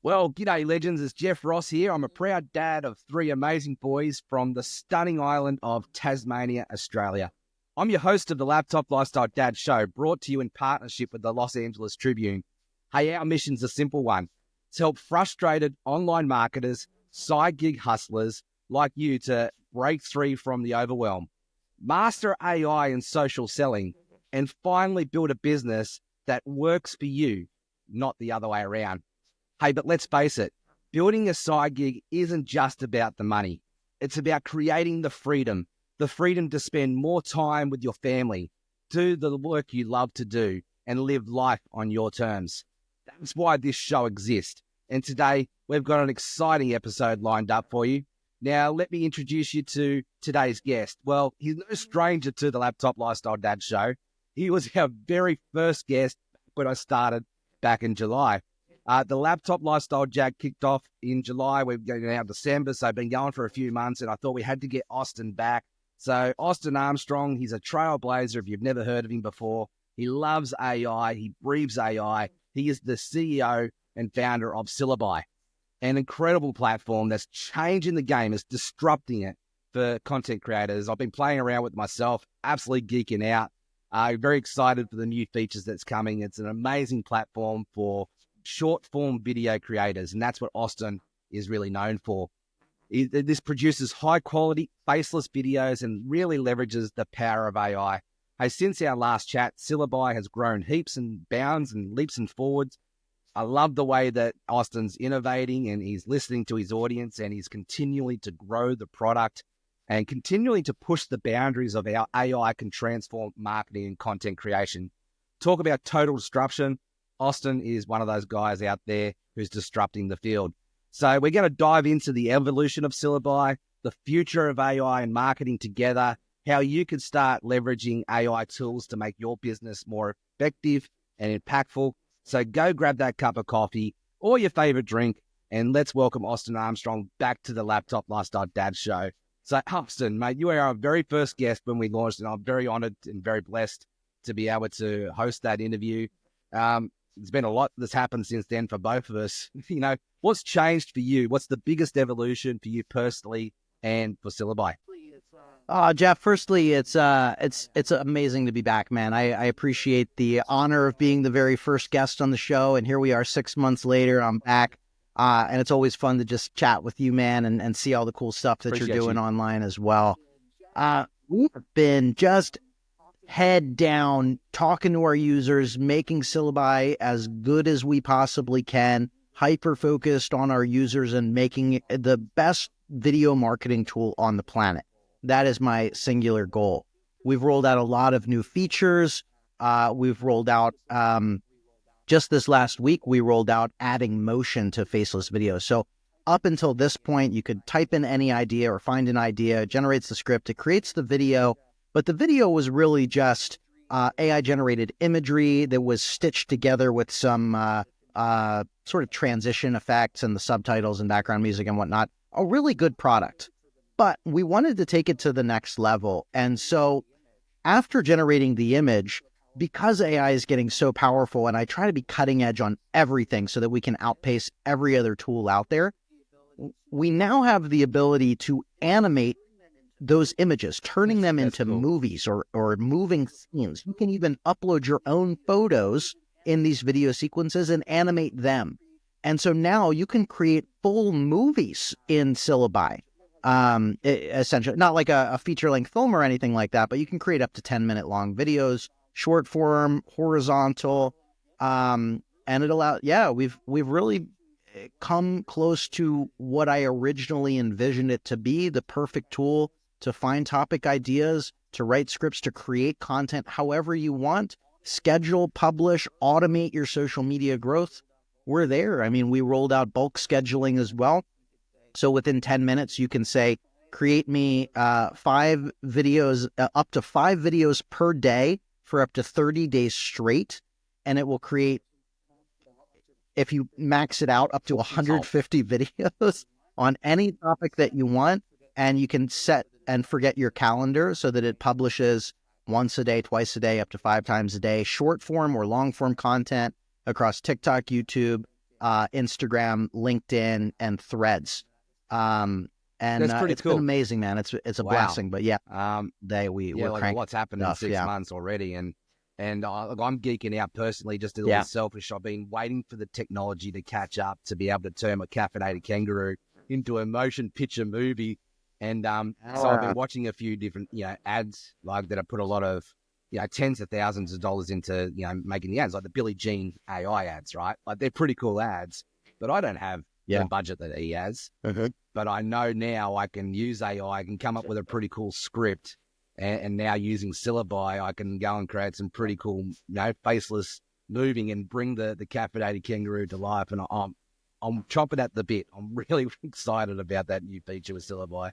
Well, g'day legends, it's Jeff Ross here. I'm a proud dad of three amazing boys from the stunning island of Tasmania, Australia. I'm your host of the Laptop Lifestyle Dad Show, brought to you in partnership with the Los Angeles Tribune. Hey, our mission's a simple one. To help frustrated online marketers, side gig hustlers like you to break free from the overwhelm, master AI and social selling, and finally build a business that works for you, not the other way around. Hey, but let's face it, building a side gig isn't just about the money. It's about creating the freedom to spend more time with your family, do the work you love to do, and live life on your terms. That's why this show exists. And today, we've got an exciting episode lined up for you. Now, let me introduce you to today's guest. Well, he's no stranger to the Laptop Lifestyle Dad Show. He was our very first guest when I started back in July. The Laptop Lifestyle Jag kicked off in July. We're going now December, so I've been going for a few months, and I thought we had to get Austin back. So Austin Armstrong, he's a trailblazer if you've never heard of him before. He loves AI. He breathes AI. He is the CEO and founder of Syllaby, an incredible platform that's changing the game, is disrupting it for content creators. I've been playing around with myself, absolutely geeking out. Very excited for the new features that's coming. It's an amazing platform for short-form video creators, and that's what Austin is really known for. This produces high-quality, faceless videos and really leverages the power of AI. Hey, since our last chat, Syllaby has grown heaps and bounds and leaps and forwards. I love the way that Austin's innovating and he's listening to his audience, and he's continuing to grow the product and continuing to push the boundaries of how AI can transform marketing and content creation. Talk about total disruption. Austin is one of those guys out there who's disrupting the field. So we're going to dive into the evolution of Syllaby, the future of AI and marketing together, how you can start leveraging AI tools to make your business more effective and impactful. So go grab that cup of coffee or your favorite drink, and let's welcome Austin Armstrong back to the Laptop Lifestyle Dad Show. So Austin, mate, you are our very first guest when we launched, and I'm very honored and very blessed to be able to host that interview. There's been a lot that's happened since then for both of us. You know, what's changed for you? What's the biggest evolution for you personally and for Syllaby? Jeff, firstly, it's amazing to be back, man. I appreciate the honor of being the very first guest on the show, and here we are 6 months later. I'm back, and it's always fun to just chat with you, man, and see all the cool stuff that you're doing online as well. We've been just head down, talking to our users, making Syllaby as good as we possibly can, hyper-focused on our users and making it the best video marketing tool on the planet. That is my singular goal. We've rolled out a lot of new features. We've rolled out, just this last week, we rolled out adding motion to faceless videos. So up until this point, you could type in any idea or find an idea, it generates the script, it creates the video. But the video was really just AI-generated imagery that was stitched together with some sort of transition effects and the subtitles and background music and whatnot. A really good product. But we wanted to take it to the next level. And so after generating the image, because AI is getting so powerful, and I try to be cutting edge on everything so that we can outpace every other tool out there, we now have the ability to animate those images, turning them into movies or moving scenes. You can even upload your own photos in these video sequences and animate them. And so now you can create full movies in Syllaby. Essentially, not like a feature-length film or anything like that, but you can create up to 10-minute long videos, short form, horizontal, and it allows. Yeah, we've really come close to what I originally envisioned it to be, the perfect tool to find topic ideas, to write scripts, to create content however you want, schedule, publish, automate your social media growth. We're there. I mean, we rolled out bulk scheduling as well. So within 10 minutes, you can say, create me 5 videos, up to 5 videos per day for up to 30 days straight. And it will create, if you max it out, up to 150 videos on any topic that you want. And you can set and forget your calendar so that it publishes once a day, twice a day, up to 5 times a day, short form or long form content across TikTok, YouTube, Instagram, LinkedIn, and Threads. And That's pretty it's been cool. amazing, man. It's a Wow. blessing. But yeah, Yeah, we're like a cranking lot's happened in stuff. 6 months already, and look, I'm geeking out personally, just a little Yeah. bit selfish. I've been waiting for the technology to catch up to be able to turn my caffeinated kangaroo into a motion picture movie, and so I've been watching a few different ads like that. I put a lot of tens of thousands of dollars into making the ads, like the Billie Jean AI ads, right? Like they're pretty cool ads, but I don't have the Yeah. budget that he has. Mhm. But I know now I can use AI. I can come up with a pretty cool script, and now using Syllaby, I can go and create some pretty cool, faceless moving and bring the caffeinated kangaroo to life. And I'm chomping at the bit. I'm really excited about that new feature with Syllaby.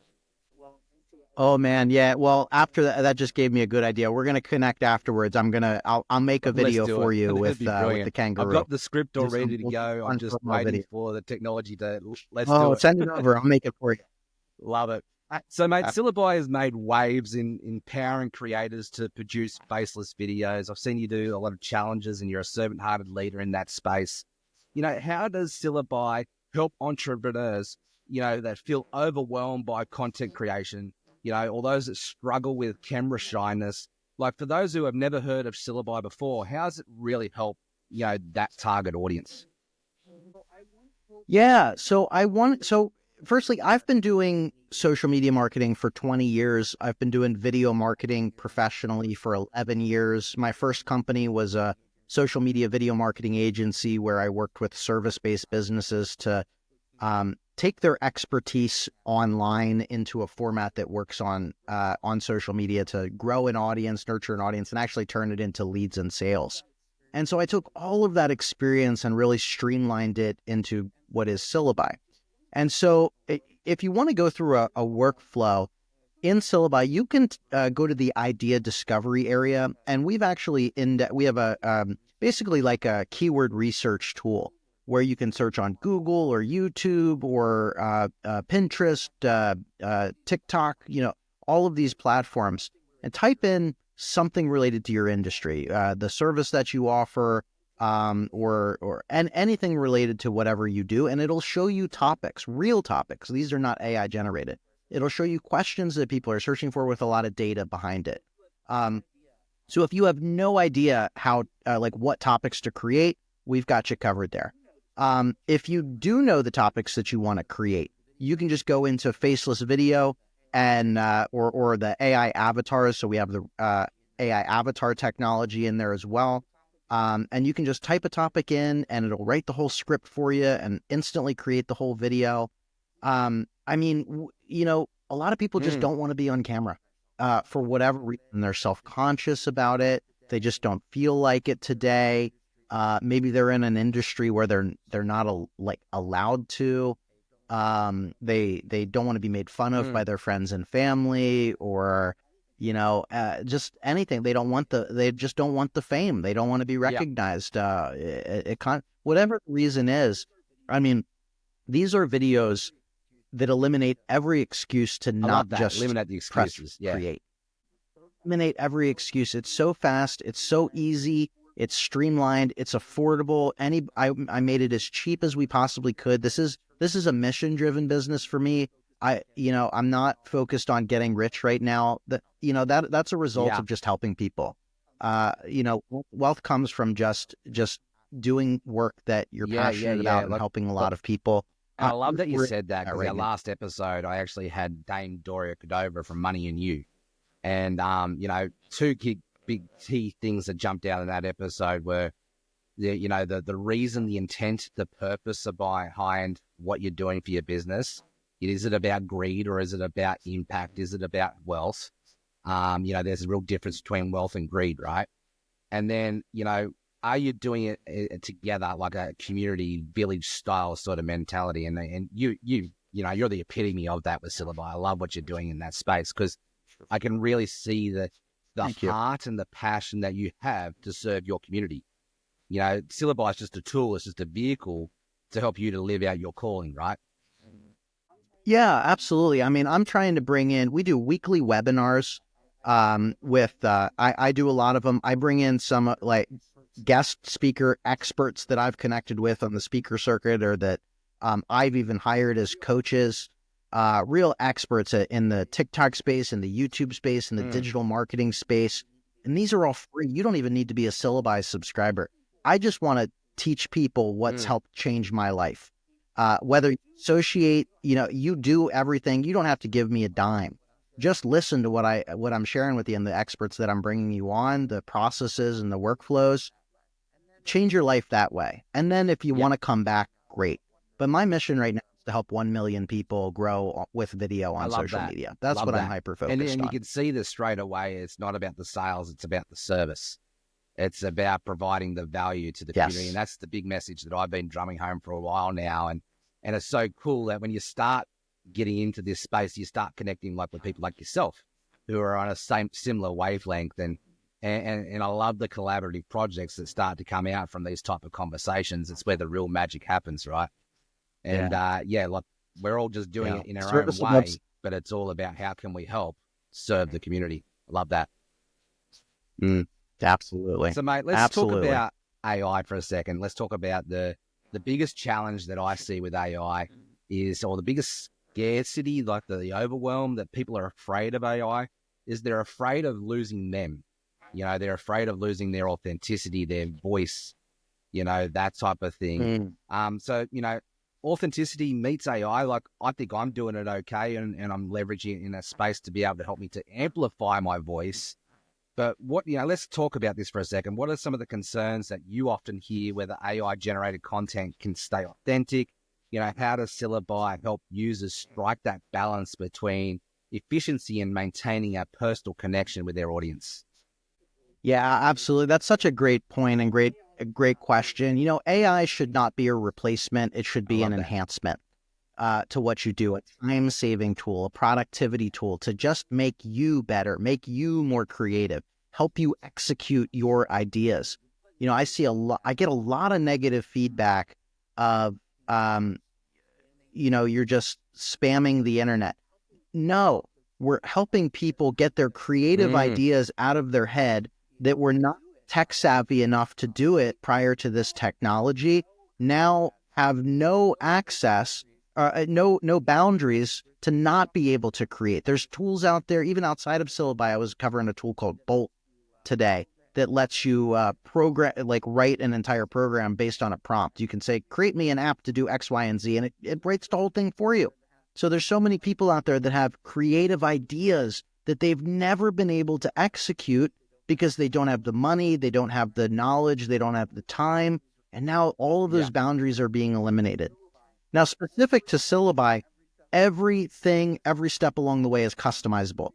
Oh man, yeah. Well, after that just gave me a good idea. We're gonna connect afterwards. I'll make a Let's video do for it. you That'd be with the brilliant. I've kangaroo. got the script all ready to We'll do go. I'm one just promo waiting video. for the technology to let's do Oh, it. send it over. I'll make it for you. Love it. So, mate, Uh, Syllabi has made waves in empowering creators to produce faceless videos. I've seen you do a lot of challenges, and you're a servant-hearted leader in that space. How does Syllabi help entrepreneurs, that feel overwhelmed by content creation, or those that struggle with camera shyness? Like, for those who have never heard of Syllabi before, how does it really help, that target audience? Yeah. So firstly, I've been doing social media marketing for 20 years. I've been doing video marketing professionally for 11 years. My first company was a social media video marketing agency where I worked with service-based businesses to take their expertise online into a format that works on social media to grow an audience, nurture an audience, and actually turn it into leads and sales. And so I took all of that experience and really streamlined it into what is Syllabi. And so if you want to go through a workflow in Syllabi, you can go to the idea discovery area, and we have a basically like a keyword research tool where you can search on Google or YouTube or Pinterest, TikTok, all of these platforms, and type in something related to your industry, the service that you offer, and anything related to whatever you do, and it'll show you topics, real topics. These are not AI generated. It'll show you questions that people are searching for with a lot of data behind it. So if you have no idea how, like what topics to create, we've got you covered there. If you do know the topics that you want to create, you can just go into faceless video and or the AI avatars. So we have the AI avatar technology in there as well. And you can just type a topic in and it'll write the whole script for you and instantly create the whole video. I mean, a lot of people just don't want to be on camera for whatever reason. They're self-conscious about it. They just don't feel like it today. Maybe they're in an industry where they're not allowed to. They don't want to be made fun of by their friends and family, or just anything. They just don't want the fame. They don't want to be recognized. Whatever the reason is. I mean, these are videos that eliminate every excuse to I not love that. just Eliminate the press excuses. Yeah. create. Eliminate every excuse. It's so fast. It's so easy. It's streamlined. It's affordable. I made it as cheap as we possibly could. This is a mission-driven business for me. I'm not focused on getting rich right now. That's a result of just helping people. Wealth comes from just doing work that you're passionate about and helping a lot of people. And I love that you said that, because right our now. last episode, I actually had Dame Doria Cordova from Money and You. And, two big key things that jumped out in that episode were, the reason, the intent, the purpose behind what you're doing for your business. Is it about greed, or is it about impact? Is it about wealth? There's a real difference between wealth and greed, right? And then, are you doing it together, like a community village style sort of mentality? And you're the epitome of that with Syllabi. I love what you're doing in that space, because I can really see the heart and the passion that you have to serve your community. Syllabi is just a tool. It's just a vehicle to help you to live out your calling, right? Yeah, absolutely. I mean, I'm trying to bring in, we do weekly webinars I do a lot of them. I bring in some guest speaker experts that I've connected with on the speaker circuit, or that I've even hired as coaches, real experts in the TikTok space, in the YouTube space, in the digital marketing space. And these are all free. You don't even need to be a Syllabi subscriber. I just want to teach people what's helped change my life. Whether you associate, you do everything. You don't have to give me a dime. Just listen to what I'm sharing with you and the experts that I'm bringing you on, the processes and the workflows. Change your life that way. And then if you want to come back, great. But my mission right now is to help 1 million people grow with video on social media. That's what I'm hyper-focused on. And you can see this straight away. It's not about the sales. It's about the service. It's about providing the value to the community. And that's the big message that I've been drumming home for a while now. And it's so cool that when you start getting into this space, you start connecting with people like yourself who are on a similar wavelength. And I love the collaborative projects that start to come out from these type of conversations. It's where the real magic happens, right? And like we're all just doing it in our own way, but it's all about how can we help serve the community. I love that. Absolutely. So, mate, let's talk about AI for a second. Let's talk about the biggest challenge that I see with AI or the biggest scarcity, like the overwhelm that people are afraid of AI, is they're afraid of losing them. They're afraid of losing their authenticity, their voice, that type of thing. So, authenticity meets AI. Like, I think I'm doing it okay, and I'm leveraging it in a space to be able to help me to amplify my voice. But let's talk about this for a second. What are some of the concerns that you often hear whether AI generated content can stay authentic? How does Syllabi help users strike that balance between efficiency and maintaining a personal connection with their audience? Yeah, absolutely. That's such a great point and a great question. AI should not be a replacement. It should be an enhancement to what you do, a time-saving tool, a productivity tool to just make you better, make you more creative, help you execute your ideas. I get a lot of negative feedback of, you're just spamming the internet. No, we're helping people get their creative ideas out of their head that were not tech savvy enough to do it prior to this technology, now have no access, no boundaries to not be able to create. There's tools out there, even outside of Syllabi. I was covering a tool called Bolt today that lets you write an entire program based on a prompt. You can say, create me an app to do X, Y, and Z, and it writes the whole thing for you. So there's so many people out there that have creative ideas that they've never been able to execute because they don't have the money, they don't have the knowledge, they don't have the time. And now all of those boundaries are being eliminated. Now, specific to Syllabi, every step along the way is customizable.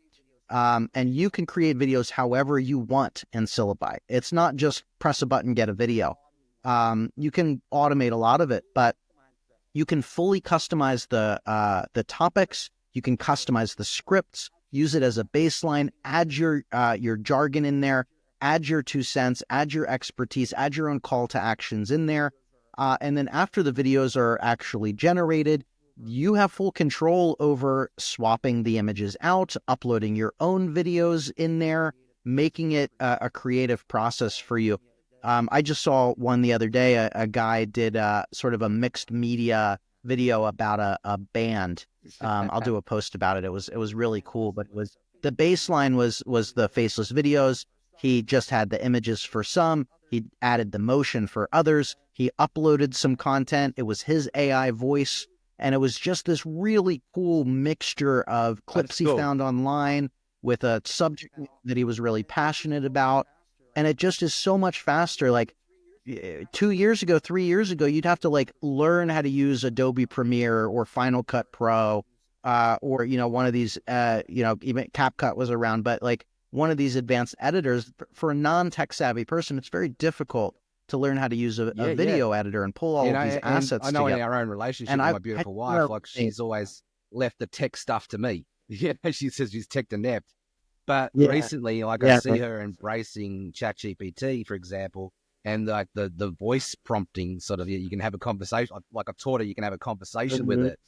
And you can create videos however you want in Syllabi. It's not just press a button, get a video. You can automate a lot of it, but you can fully customize the topics. You can customize the scripts, use it as a baseline, add your jargon in there, add your 2 cents, add your expertise, add your own call to actions in there. And then after the videos are actually generated, you have full control over swapping the images out, uploading your own videos in there, making it a creative process for you. I just saw one the other day. A guy did sort of a mixed media video about a band. I'll do a post about it. It was really cool, but the baseline was the faceless videos. He just had the images for some. He added the motion for others. He uploaded some content. It was his AI voice. And it was just this really cool mixture of clips he found online with a subject that he was really passionate about. And it just is so much faster. Like 2 years ago, 3 years ago, you'd have to learn how to use Adobe Premiere or Final Cut Pro, or, one of these, even CapCut was around, but one of these advanced editors. For a non-tech savvy person, it's very difficult to learn how to use a video editor and pull all of these assets I know together. In our own relationship with my beautiful wife, she's always left the tech stuff to me. She says she's tech inept. But recently, I see her embracing ChatGPT, for example, and the voice prompting sort of, you can have a conversation. Like I've taught her, you can have a conversation with it.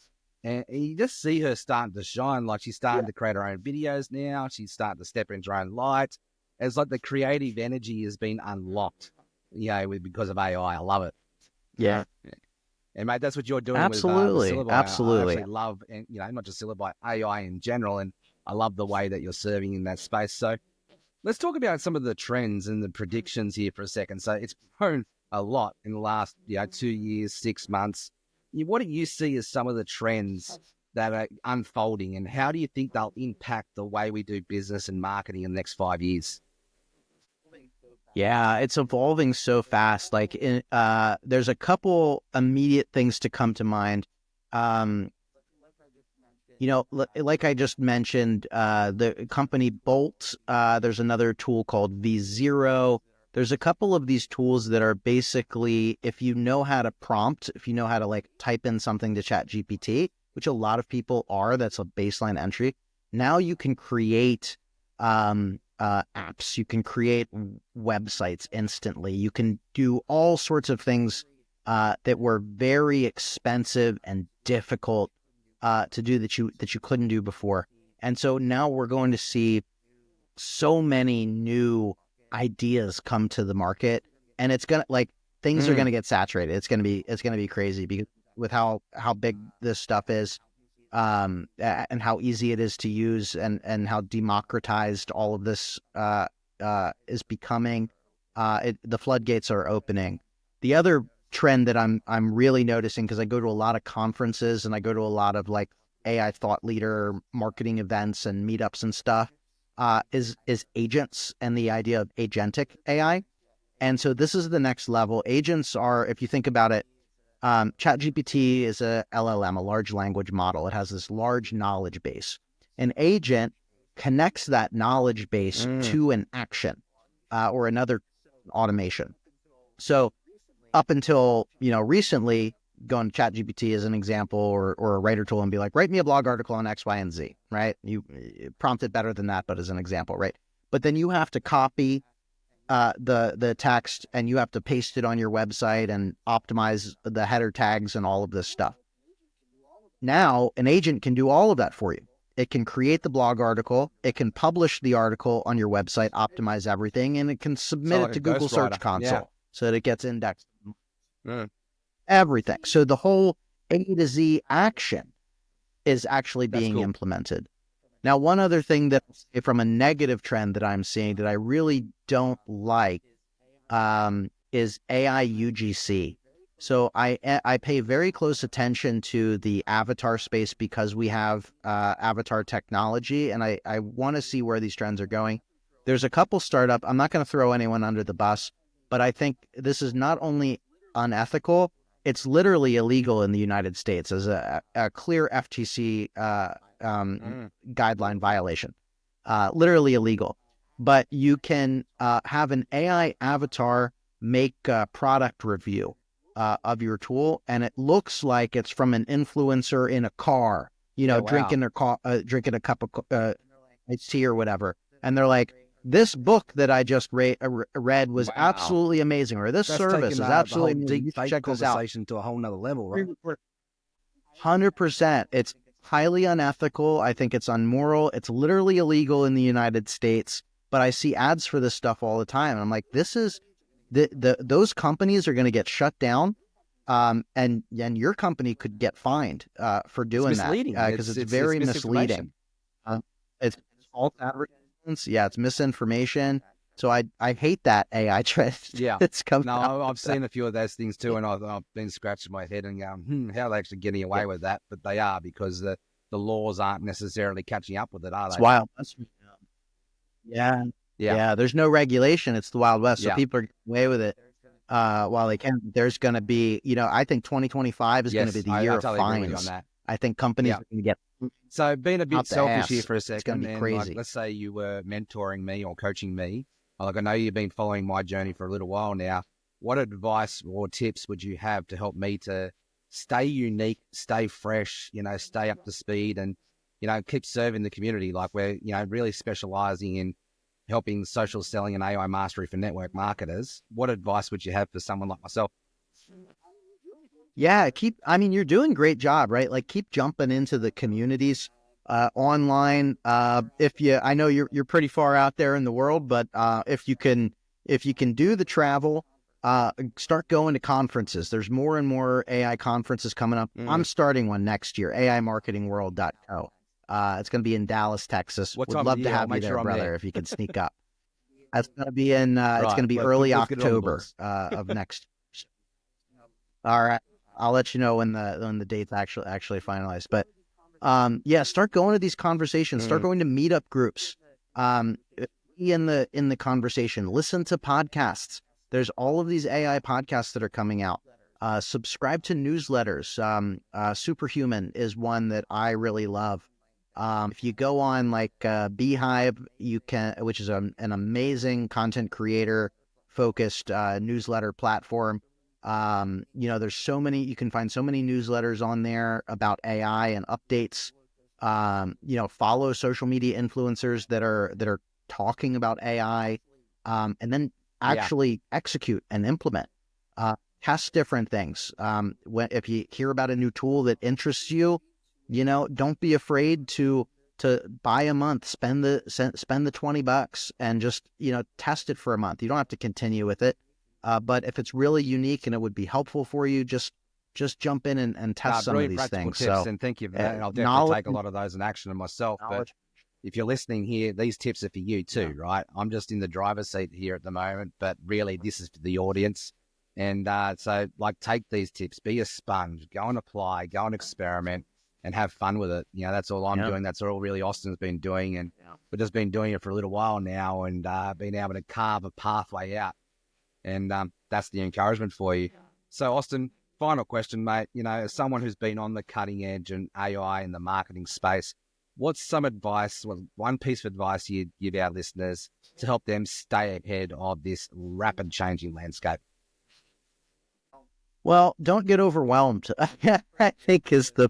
And you just see her starting to shine. Like she's starting to create her own videos now. She's starting to step into her own light. It's like the creative energy has been unlocked. because of AI. I love it. Yeah. And mate, that's what you're doing with Absolutely. Syllabi. I Absolutely. actually love, and not just Syllabi, AI in general, and I love the way that you're serving in that space. So let's talk about some of the trends and the predictions here for a second. So it's grown a lot in the last 2 years, 6 months. What do you see as some of the trends that are unfolding, and how do you think they'll impact the way we do business and marketing in the next 5 years? Yeah, it's evolving so fast. There's a couple immediate things to come to mind. Um, like I just mentioned, the company Bolt, there's another tool called V0. There's a couple of these tools that are basically, if you know how to prompt, if you know how to like type in something to Chat GPT, which a lot of people are, that's a baseline entry. Now you can create apps, you can create websites instantly. You can do all sorts of things that were very expensive and difficult to do that you couldn't do before. And so now we're going to see so many new ideas come to the market, and it's gonna things are gonna get saturated. It's gonna be crazy because with how big this stuff is, and how easy it is to use, and how democratized all of this is becoming. The floodgates are opening. The other trend that I'm really noticing, because I go to a lot of conferences and I go to a lot of like AI thought leader marketing events and meetups and stuff, is agents and the idea of agentic AI. And so this is the next level. Agents are, if you think about it, ChatGPT is a LLM, a large language model. It has this large knowledge base. An agent connects that knowledge base to an action or another automation. So up until recently, going to ChatGPT as an example, or a writer tool, and be like, write me a blog article on X, Y, and Z, right? You prompt it better than that, but as an example, right? But then you have to copy the text, and you have to paste it on your website and optimize the header tags and all of this stuff. Now, an agent can do all of that for you. It can create the blog article, it can publish the article on your website, optimize everything, and it can submit it to Google Search Console so that it gets indexed. Everything. So the whole A to Z action is actually being implemented. Now, one other thing that from a negative trend that I'm seeing that I really don't like is AI UGC. So I pay very close attention to the avatar space because we have avatar technology, and I want to see where these trends are going. There's a couple startup. I'm not going to throw anyone under the bus, but I think this is not only unethical, it's literally illegal in the United States as a clear FTC guideline violation. Literally illegal. But you can have an AI avatar make a product review of your tool, and it looks like it's from an influencer in a car, drinking a cup of iced tea or whatever. And they're like, this book that I just read was absolutely amazing, or this service is absolutely amazing. You check this out. To a whole nother level, right? 100%. It's highly unethical. I think it's unmoral. It's literally illegal in the United States, but I see ads for this stuff all the time. And I'm like, this is those companies are going to get shut down. And your company could get fined for doing that because it's very misleading. It's false advertisements. Yeah, it's misinformation. So I hate that AI trend. Yeah, it's coming. No, I've seen a few of those things too, and I've been scratching my head and going, how are they actually getting away with that? But they are, because the laws aren't necessarily catching up with it, are they? It's wild. Yeah. There's no regulation. It's the Wild West, so people are getting away with it while they can. There's going to be, I think 2025 is going to be the year of fines. On that. I think companies are going to get. So being a bit selfish here for a second, it's going to be crazy. Like, let's say you were mentoring me or coaching me. Like, I know you've been following my journey for a little while now. What advice or tips would you have to help me to stay unique, stay fresh, stay up to speed, and, keep serving the community? Like, we're, really specializing in helping social selling and AI mastery for network marketers. What advice would you have for someone like myself? Yeah, you're doing a great job, right? Like, keep jumping into the communities online. I know you're pretty far out there in the world, but if you can do the travel, start going to conferences. There's more and more AI conferences coming up. I'm starting one next year, AImarketingworld.co. It's going to be in Dallas, Texas. What Would time of love the to year? I'll have you make there, sure I'm brother, there. if you can sneak up. That's going to be in, it's going to be Right. early Let's get it on the October books. of next. All right. I'll let you know when the date's actually finalized. But yeah, start going to these conversations. Start going to meetup groups. Be in the conversation. Listen to podcasts. There's all of these AI podcasts that are coming out. Subscribe to newsletters. Superhuman is one that I really love. If you go on like Beehive, which is an amazing content creator focused newsletter platform. There's you can find so many newsletters on there about AI and updates. Follow social media influencers that are talking about AI, and then actually execute and implement. Test different things. If you hear about a new tool that interests you, don't be afraid to buy a month, spend the $20 and just, test it for a month. You don't have to continue with it. But if it's really unique and it would be helpful for you, just jump in and test some of these things. Tips, so, and thank you for that. And I'll definitely take a lot of those in action myself. But if you're listening here, these tips are for you too, right? I'm just in the driver's seat here at the moment, but really this is for the audience. And so take these tips, be a sponge, go and apply, go and experiment and have fun with it. That's all I'm doing. That's all really Austin's been doing. And we've just been doing it for a little while now and been able to carve a pathway out. And that's the encouragement for you. So Austin, final question, mate. As someone who's been on the cutting edge and AI in the marketing space, what's some advice, one piece of advice you'd give our listeners to help them stay ahead of this rapid changing landscape? Well, don't get overwhelmed. I think is the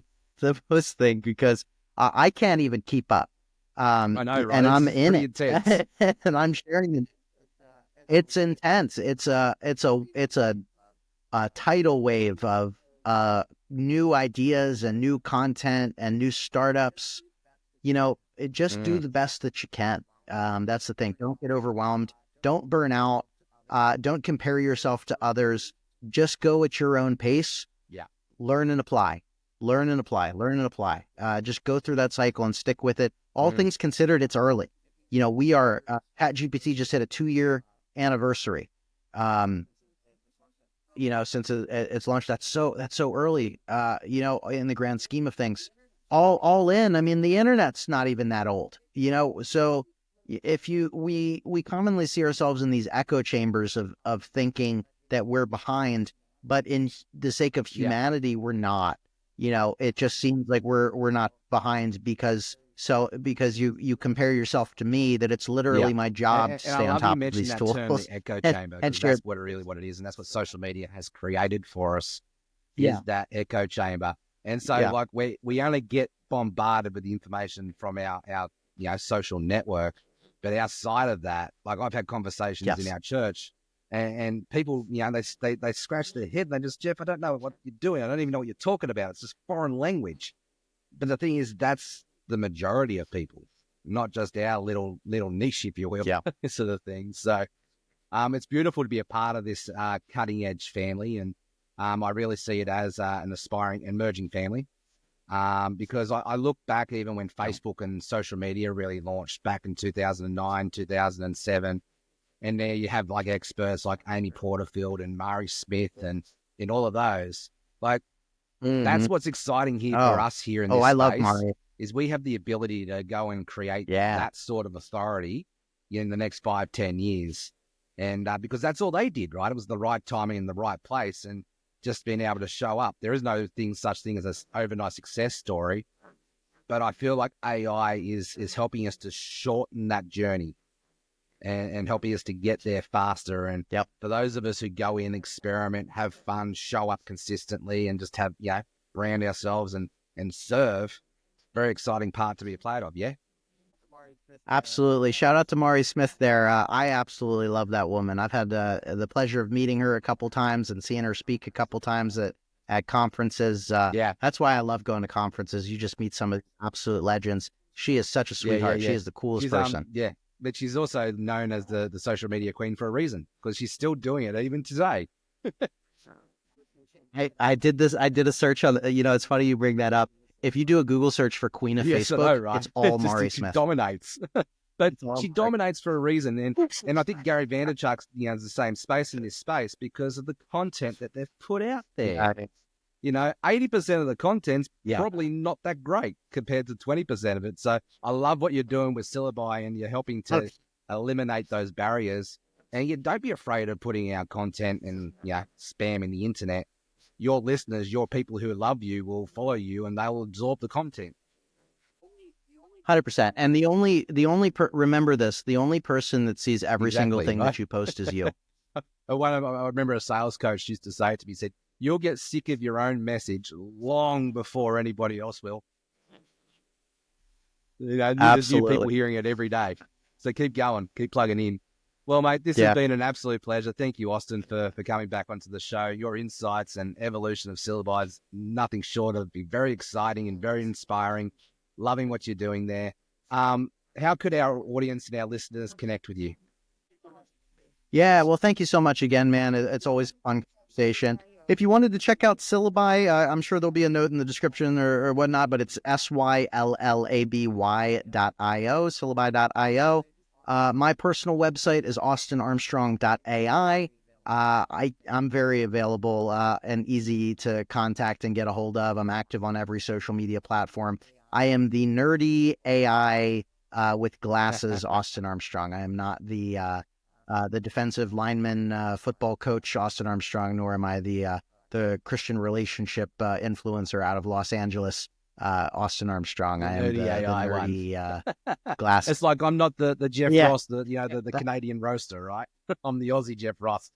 most thing, because I can't even keep up. I know, right? And I'm in it, intense. and I'm sharing it. It's intense. It's a tidal wave of new ideas and new content and new startups. Just do the best that you can. That's the thing. Don't get overwhelmed. Don't burn out. Don't compare yourself to others. Just go at your own pace. Yeah. Learn and apply. Learn and apply. Learn and apply. Just go through that cycle and stick with it. All things considered, it's early. We are ChatGPT just hit a 2-year anniversary. Since it's launched. That's so early. In the grand scheme of things, all in. I mean, the internet's not even that old. So if we commonly see ourselves in these echo chambers of thinking that we're behind, but in the sake of humanity, we're not. It just seems like we're not behind because you compare yourself to me, that it's literally my job to stay on top of these tools. Term, the echo chamber, because that's what it is, and that's what social media has created for us. Is that echo chamber, and so we only get bombarded with the information from our social network, but outside of that, I've had conversations in our church. And people, they scratch their head. And they just, Jeff, I don't know what you're doing. I don't even know what you're talking about. It's just foreign language. But the thing is, that's the majority of people, not just our little niche, if you will, sort of thing. So it's beautiful to be a part of this cutting edge family. And I really see it as an aspiring, emerging family. Because I look back even when Facebook and social media really launched back in 2009, 2007. And there you have experts like Amy Porterfield and Mari Smith and in all of those. That's what's exciting here for us here in this space. I love Mari. Is we have the ability to go and create that sort of authority in the next 5-10 years. And because that's all they did, right? It was the right timing in the right place and just being able to show up. There is no such thing as an overnight success story. But I feel like AI is helping us to shorten that journey. And helping us to get there faster. And for those of us who go in, experiment, have fun, show up consistently, and just have, brand ourselves and serve, very exciting part to be a part of, Absolutely. Shout out to Mari Smith there. I absolutely love that woman. I've had the pleasure of meeting her a couple times and seeing her speak a couple times at conferences. That's why I love going to conferences. You just meet some of the absolute legends. She is such a sweetheart. She is the coolest person. but she's also known as the social media queen for a reason, because she's still doing it even today. I did a search on, it's funny you bring that up. If you do a Google search for Queen of Yes, I Facebook, know, right? it's all It's just, Mari she Smith. dominates. But It's all she Mari. dominates for a reason, and I think Gary Vaynerchuk's is the same space in this space because of the content that they've put out there. 80% of the content's probably not that great compared to 20% of it. So I love what you're doing with Syllaby, and you're helping to eliminate those barriers. And you don't be afraid of putting out content and spamming the internet. Your listeners, your people who love you will follow you, and they will absorb the content. 100%. And remember this: the only person that sees every single thing that you post is you. I remember a sales coach used to say it to me. He said, "You'll get sick of your own message long before anybody else will." There's new people hearing it every day. So keep going, keep plugging in. Well, mate, this has been an absolute pleasure. Thank you, Austin, for coming back onto the show. Your insights and evolution of Syllaby is nothing short of be very exciting and very inspiring. Loving what you're doing there. How could our audience and our listeners connect with you? Yeah, well, thank you so much again, man. It's always a fun conversation. If you wanted to check out Syllaby, I'm sure there'll be a note in the description or whatnot, but it's syllaby.io, syllaby.io. My personal website is austinarmstrong.ai. I'm very available and easy to contact and get a hold of. I'm active on every social media platform. I am the nerdy AI with glasses Austin Armstrong. I am not the defensive lineman football coach Austin Armstrong, nor am I the Christian relationship influencer out of Los Angeles Austin Armstrong. I am the nerdy glasses. It's like I'm not the Jeff Ross, the Canadian roaster, right? I'm the Aussie Jeff Ross.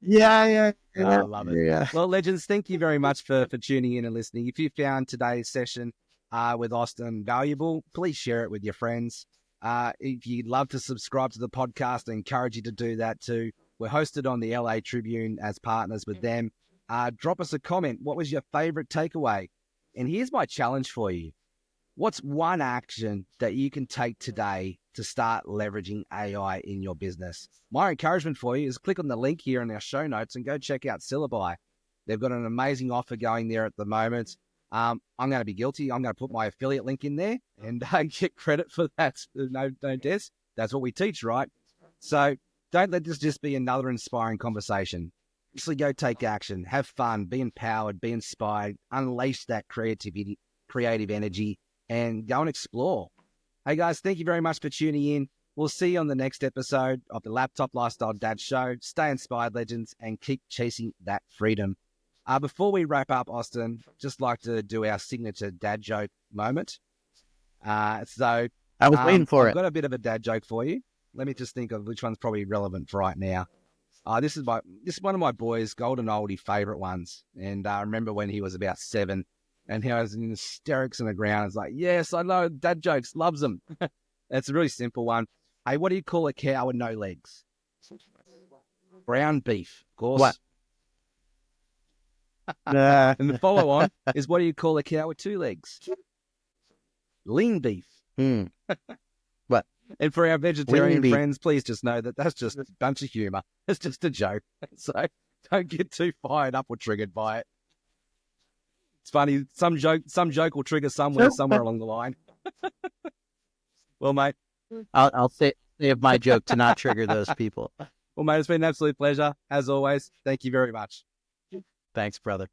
Yeah. Oh, I love it. Yeah. Well, legends, thank you very much for tuning in and listening. If you found today's session with Austin valuable, please share it with your friends. If you'd love to subscribe to the podcast, I encourage you to do that too. We're hosted on the LA Tribune as partners with them. Drop us a comment. What was your favorite takeaway? And here's my challenge for you. What's one action that you can take today to start leveraging AI in your business? My encouragement for you is click on the link here in our show notes and go check out Syllaby. They've got an amazing offer going there at the moment. I'm going to be guilty. I'm going to put my affiliate link in there and get credit for that. No, Des. That's what we teach, right? So don't let this just be another inspiring conversation. Actually go take action, have fun, be empowered, be inspired, unleash that creative energy, and go and explore. Hey guys, thank you very much for tuning in. We'll see you on the next episode of the Laptop Lifestyle Dad Show. Stay inspired, legends, and keep chasing that freedom. Before we wrap up, Austin, just like to do our signature dad joke moment. So I was waiting for it. I've got a bit of a dad joke for you. Let me just think of which one's probably relevant for right now. This is one of my boys' golden oldie favorite ones. And I remember when he was about 7 and he was in hysterics on the ground. It's like, yes, I know, dad jokes, loves them. It's a really simple one. Hey, what do you call a cow with no legs? Brown beef, of course. What? And the follow on is, what do you call a cow with 2 legs? Lean beef. What? And for our vegetarian friends, please just know that that's just a bunch of humor. It's just a joke. So don't get too fired up or triggered by it. It's funny. Some joke will trigger somewhere along the line. Well, mate, I'll save my joke to not trigger those people. Well, mate, it's been an absolute pleasure as always. Thank you very much. Thanks, brother.